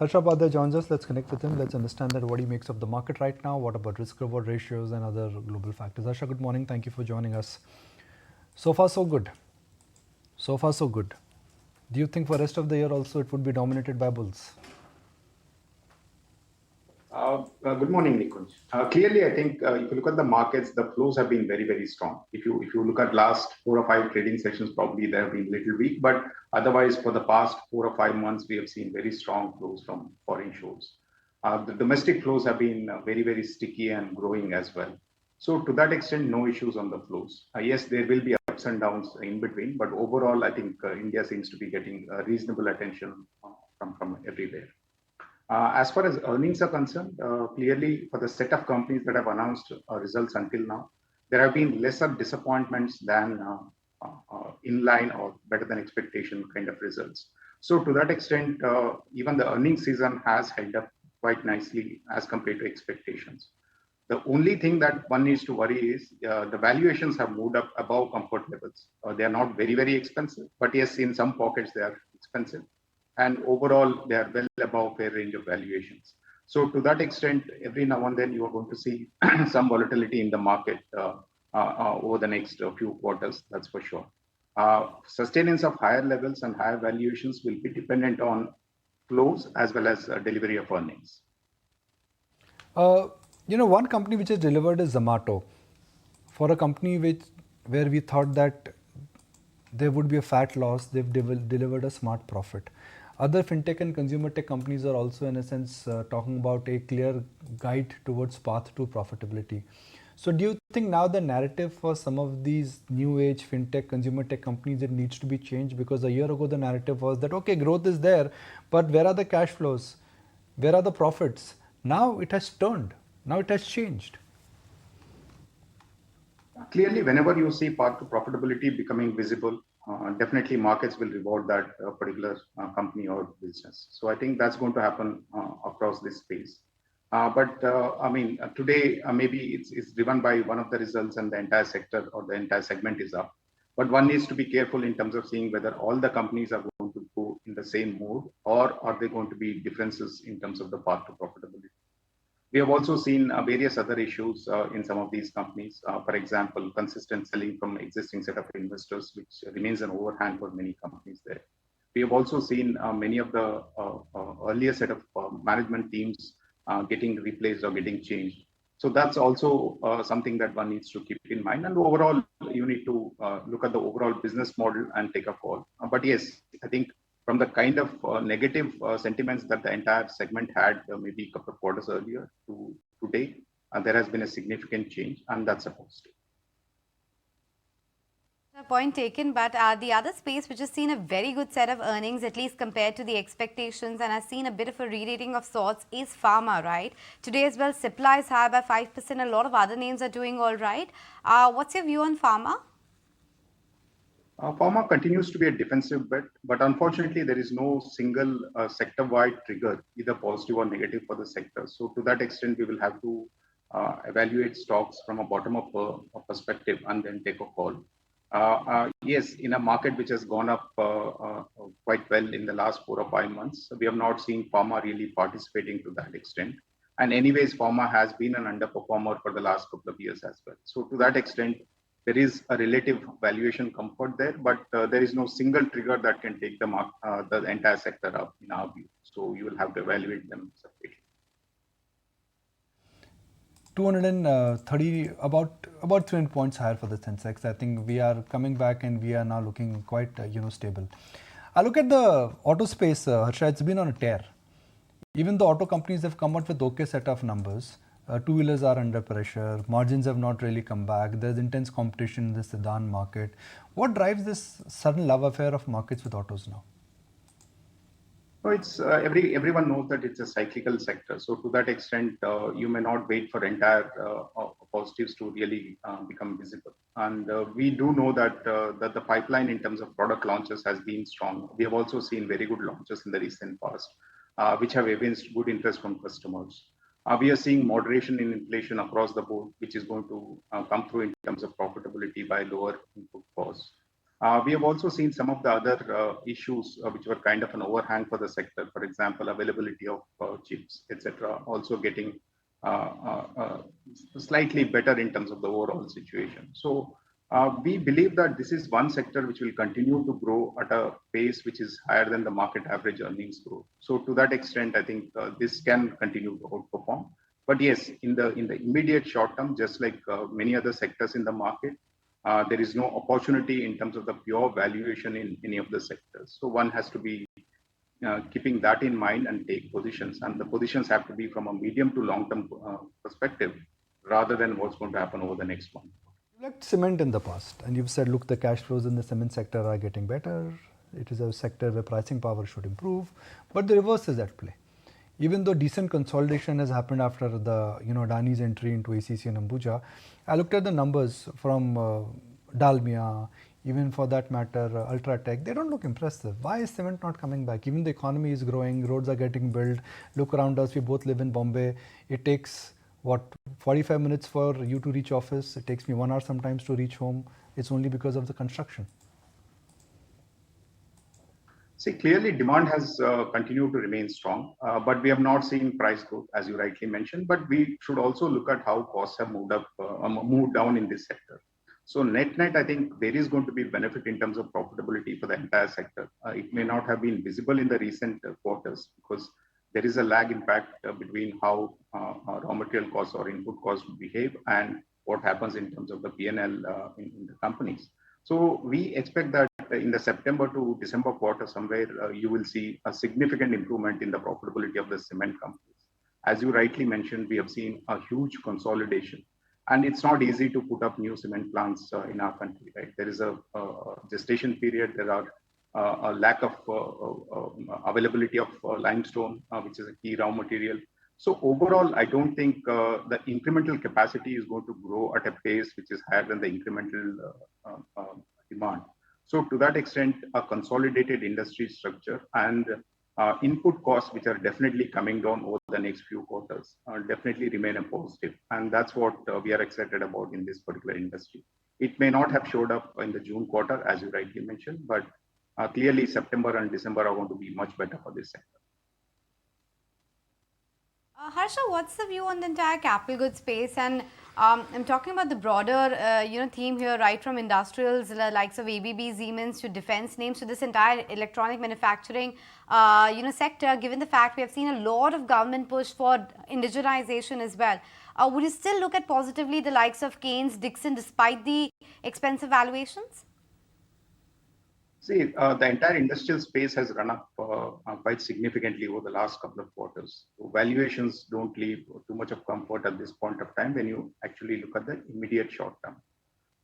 Harsha Upadhyaya joins us. Let's connect with him. Let's understand that what he makes of the market right now. What about risk-reward ratios and other global factors? Harsha, good morning. Thank you for joining us. So far, so good. So far, so good. Do you think for rest of the year also it would be dominated by bulls? Good morning, Nikunj. Clearly, I think if you look at the markets, the flows have been very, very strong. If you look at last 4 or 5 trading sessions, probably they have been little weak, but otherwise, for the past 4 or 5 months, we have seen very strong flows from foreign shows. The domestic flows have been very, very sticky and growing as well. So to that extent, no issues on the flows. Yes, there will be ups and downs in between, but overall, I think India seems to be getting reasonable attention from everywhere. As far as earnings are concerned, clearly for the set of companies that have announced results until now, there have been lesser disappointments than in line or better than expectation kind of results. So to that extent, even the earnings season has held up quite nicely as compared to expectations. The only thing that one needs to worry is the valuations have moved up above comfort levels. They are not very, very expensive, but yes, in some pockets they are expensive. And overall, they are well above fair range of valuations. So to that extent, every now and then you are going to see some volatility in the market over the next few quarters, that's for sure. Sustenance of higher levels and higher valuations will be dependent on flows as well as delivery of earnings. One company which has delivered is Zomato. For a company where we thought that there would be a fat loss, they've delivered a smart profit. Other fintech and consumer tech companies are also, in a sense, talking about a clear guide towards path to profitability. So do you think now the narrative for some of these new age fintech, consumer tech companies, it needs to be changed? Because a year ago, the narrative was that, okay, growth is there, but where are the cash flows? Where are the profits? Now it has turned. Now it has changed. Clearly, whenever you see path to profitability becoming visible, definitely markets will reward that particular company or business. So I think that's going to happen across this space. Today maybe it's driven by one of the results and the entire sector or the entire segment is up. But one needs to be careful in terms of seeing whether all the companies are going to go in the same mode or are there going to be differences in terms of the path to profitability. We have also seen various other issues in some of these companies. For example, consistent selling from existing set of investors, which remains an overhang for many companies there. We have also seen many of the earlier set of management teams getting replaced or getting changed. So that's also something that one needs to keep in mind. And overall, you need to look at the overall business model and take a call. But yes, I think from the kind of negative sentiments that the entire segment had maybe a couple of quarters earlier to today, there has been a significant change, and that's a positive. Point taken, but the other space which has seen a very good set of earnings, at least compared to the expectations, and has seen a bit of a re-rating of sorts, is Pharma, right? Today as well, Cipla is high by 5%. A lot of other names are doing all right. What's your view on Pharma? Pharma continues to be a defensive bet, but unfortunately, there is no single sector-wide trigger, either positive or negative for the sector. So to that extent, we will have to evaluate stocks from a bottom-up perspective and then take a call. Yes, in a market which has gone up quite well in the last 4 or 5 months, we have not seen Pharma really participating to that extent. And anyways, Pharma has been an underperformer for the last couple of years as well. So to that extent, there is a relative valuation comfort there, but there is no single trigger that can take the entire sector up in our view. So you will have to evaluate them separately. 230, about 300 points higher for the Sensex. I think we are coming back and we are now looking quite stable. I look at the auto space, Harsha, it's been on a tear. Even the auto companies have come out with okay set of numbers. Two-wheelers are under pressure. Margins have not really come back. There's intense competition in the sedan market. What drives this sudden love affair of markets with autos now? Well, it's everyone knows that it's a cyclical sector. So to that extent, you may not wait for entire positives to really become visible. And we do know that the pipeline in terms of product launches has been strong. We have also seen very good launches in the recent past, which have evinced good interest from customers. We are seeing moderation in inflation across the board, which is going to come through in terms of profitability by lower input costs. We have also seen some of the other issues which were kind of an overhang for the sector. For example, availability of chips, etc., also getting slightly better in terms of the overall situation. So we believe that this is one sector which will continue to grow at a pace which is higher than the market average earnings growth. So to that extent, I think this can continue to outperform. But yes, in the immediate short term, just like many other sectors in the market, there is no opportunity in terms of the pure valuation in any of the sectors. So one has to be keeping that in mind and take positions. And the positions have to be from a medium to long term perspective rather than what's going to happen over the next one. You looked cement in the past and you've said, look, the cash flows in the cement sector are getting better. It is a sector where pricing power should improve. But the reverse is at play. Even though decent consolidation has happened after the Adani's entry into ACC and Ambuja, I looked at the numbers from Dalmia, even for that matter Ultratech. They don't look impressive. Why is cement not coming back? Even the economy is growing, roads are getting built. Look around us, we both live in Bombay. It takes 45 minutes for you to reach office. It takes me 1 hour sometimes to reach home. It's only because of the construction. See, clearly demand has continued to remain strong, but we have not seen price growth, as you rightly mentioned. But we should also look at how costs have moved down in this sector. So net, I think there is going to be benefit in terms of profitability for the entire sector. It may not have been visible in the recent quarters because there is a lag impact between how raw material costs or input costs behave and what happens in terms of the P&L in the companies. So we expect that in the September to December quarter somewhere, you will see a significant improvement in the profitability of the cement companies. As you rightly mentioned, we have seen a huge consolidation. And it's not easy to put up new cement plants in our country, right? There is a gestation period. There are a lack of availability of limestone, which is a key raw material. So overall, I don't think the incremental capacity is going to grow at a pace which is higher than the incremental demand. So to that extent, a consolidated industry structure and input costs, which are definitely coming down over the next few quarters, definitely remain a positive. And that's what we are excited about in this particular industry. It may not have showed up in the June quarter, as you rightly mentioned, but clearly September and December are going to be much better for this sector. Harsha, what's the view on the entire capital goods space? And I'm talking about the broader, theme here, right from industrials, likes of ABB, Siemens, to defense names, to this entire electronic manufacturing, sector. Given the fact we have seen a lot of government push for indigenization as well, would you still look at positively the likes of Keynes, Dixon, despite the expensive valuations? See, the entire industrial space has run up quite significantly over the last couple of quarters. So valuations don't leave too much of comfort at this point of time when you actually look at the immediate short term.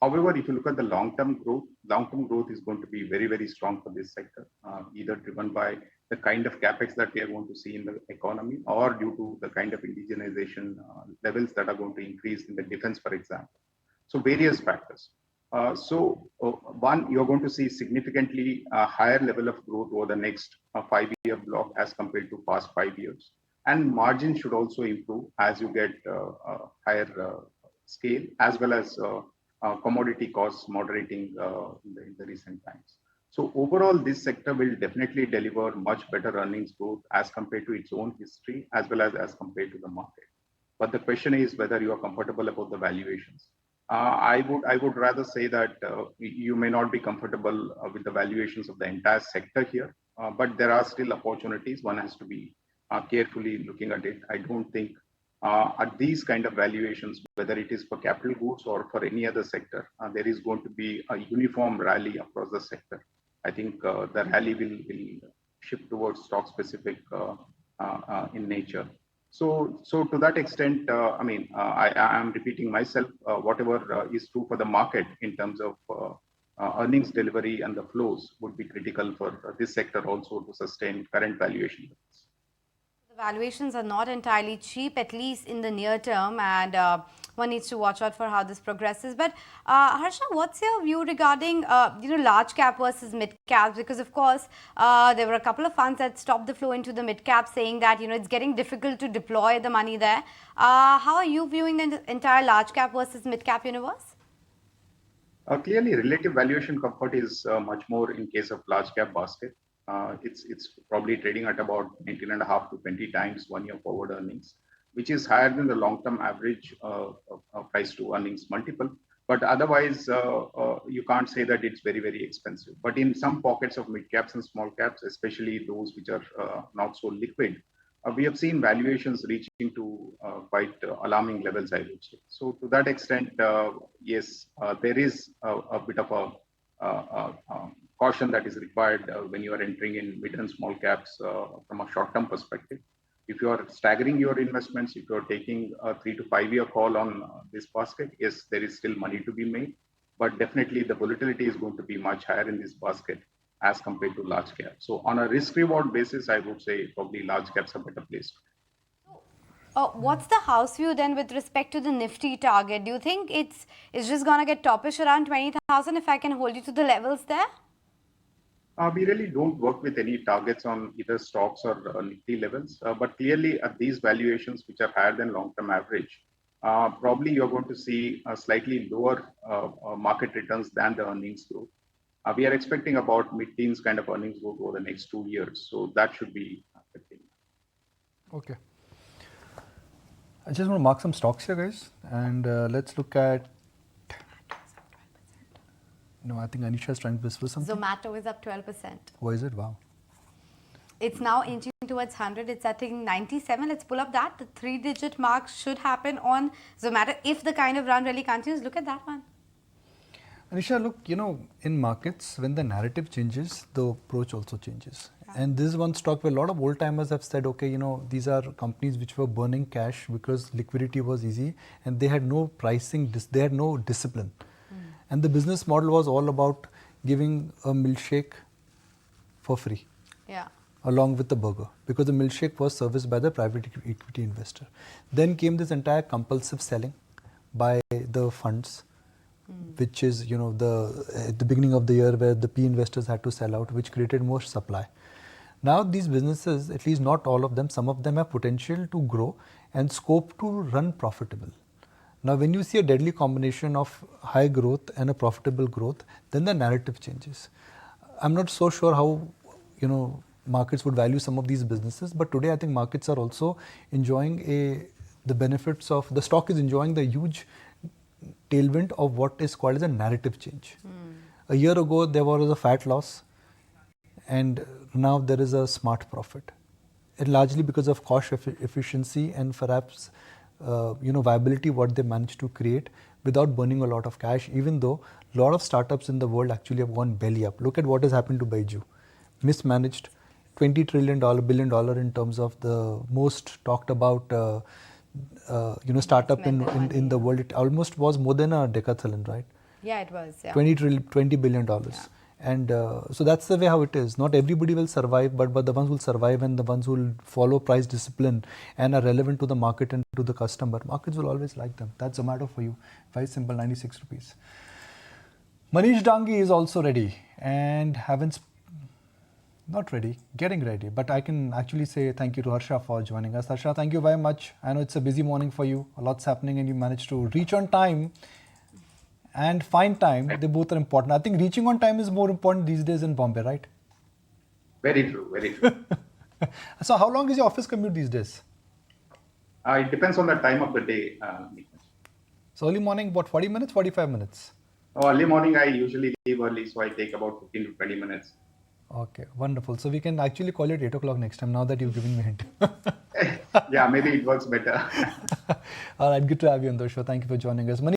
However, if you look at the long-term growth is going to be very, very strong for this sector, either driven by the kind of capex that we are going to see in the economy or due to the kind of indigenization levels that are going to increase in the defense, for example. So various factors. One, you're going to see significantly higher level of growth over the next 5-year block as compared to past 5 years. And margin should also improve as you get higher scale, as well as commodity costs moderating in the recent times. So overall, this sector will definitely deliver much better earnings growth as compared to its own history, as well as compared to the market. But the question is whether you are comfortable about the valuations. I would rather say that you may not be comfortable with the valuations of the entire sector here, but there are still opportunities. One has to be carefully looking at it. I don't think at these kind of valuations, whether it is for capital goods or for any other sector, there is going to be a uniform rally across the sector. I think the rally will shift towards stock specific in nature. So to that extent, I am repeating myself, whatever is true for the market in terms of earnings delivery and the flows would be critical for this sector also to sustain current valuation levels. The valuations are not entirely cheap, at least in the near term, and one needs to watch out for how this progresses. But Harsha, what's your view regarding large cap versus mid caps? Because of course there were a couple of funds that stopped the flow into the mid cap, saying that it's getting difficult to deploy the money there. How are you viewing the entire large cap versus mid cap universe? Clearly, relative valuation comfort is much more in case of large cap basket. It's probably trading at about 19.5 to 20 times 1 year forward earnings, which is higher than the long-term average price to earnings multiple. But otherwise, you can't say that it's very, very expensive. But in some pockets of mid caps and small caps, especially those which are not so liquid, we have seen valuations reaching to quite alarming levels, I would say. So to that extent, yes, there is a bit of a caution that is required when you are entering in mid and small caps from a short-term perspective. If you are staggering your investments, if you are taking a 3 to 5 year call on this basket, yes, there is still money to be made, but definitely the volatility is going to be much higher in this basket as compared to large caps. So on a risk reward basis, I would say probably large caps are better placed. What's the house view then with respect to the Nifty target? Do you think it's just going to get toppish around 20,000 if I can hold you to the levels there? We really don't work with any targets on either stocks or Nifty levels, but clearly at these valuations, which are higher than long-term average, probably you're going to see a slightly lower market returns than the earnings growth. We are expecting about mid-teens kind of earnings growth over the next 2 years, so that should be the thing. Okay. I just want to mark some stocks here, guys, and let's look at. No, I think Anisha is trying to whisper something. Zomato is up 12%. Why is it? Wow. It's now inching towards 100. It's I think 97. Let's pull up that. The 3-digit mark should happen on Zomato if the kind of run really continues. Look at that one. Anisha, look, in markets, when the narrative changes, the approach also changes. Yeah. And this is one stock where a lot of old timers have said, okay, these are companies which were burning cash because liquidity was easy and they had no pricing, they had no discipline. And the business model was all about giving a milkshake for free. Yeah. Along with the burger, because the milkshake was serviced by the private equity investor. Then came this entire compulsive selling by the funds, which is, at the beginning of the year where the P investors had to sell out, which created more supply. Now these businesses, at least not all of them, some of them have potential to grow and scope to run profitable. Now, when you see a deadly combination of high growth and a profitable growth, then the narrative changes. I'm not so sure how, markets would value some of these businesses, but today I think markets are also enjoying the benefits of, the stock is enjoying the huge tailwind of what is called as a narrative change. A year ago, there was a fat loss, and now there is a smart profit. And largely because of cost efficiency and perhaps viability, what they managed to create without burning a lot of cash, even though a lot of startups in the world actually have gone belly up. Look at what has happened to Baiju. Mismanaged, $20 billion in terms of the most talked about startup in the world. It almost was more than a decathlon, right? Yeah, it was. Yeah. $20 billion. Yeah. And so that's the way how it is. Not everybody will survive, but the ones who will survive and the ones who will follow price discipline and are relevant to the market and to the customer, markets will always like them. That's Zomato for you. Very simple, 96 rupees. Manish Dangi is also ready and not ready, getting ready. But I can actually say thank you to Harsha for joining us. Harsha, thank you very much. I know it's a busy morning for you. A lot's happening and you managed to reach on time and find time. They both are important. I think reaching on time is more important these days in Bombay, right? Very true, very true. So how long is your office commute these days? It depends on the time of the day. So early morning, what, 40 minutes, 45 minutes? Early morning, I usually leave early, so I take about 15 to 20 minutes. Okay, wonderful. So we can actually call it 8 o'clock next time, now that you've given me a hint. Yeah, maybe it works better. All right, good to have you on the show. Thank you for joining us.